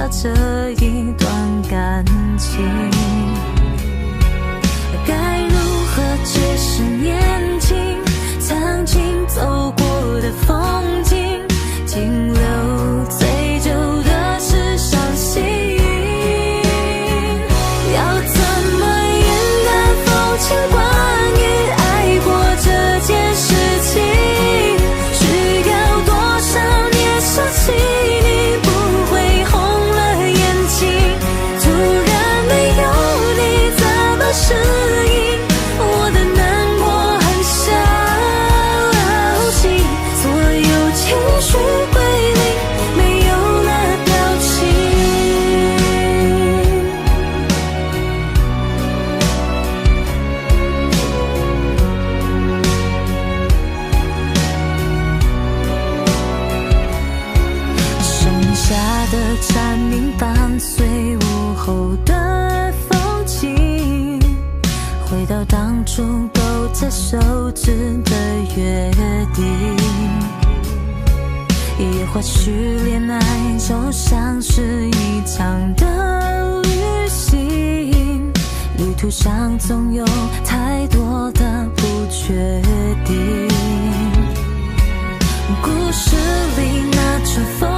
下这一段感情，该如何解释年轻曾经走过的风景，停留最久的是伤心。要怎么云淡风轻关于爱过这件事情，需要多少年少气你不会红了眼睛，突然没有你怎么适应我的难过和消息，所有情绪归零，没有了表情。剩下的蝉鸣伴随午后的风景，回到当初勾着手指的约定，也或许恋爱就像是一场的旅行，旅途上总有太多的不确定，故事里那场风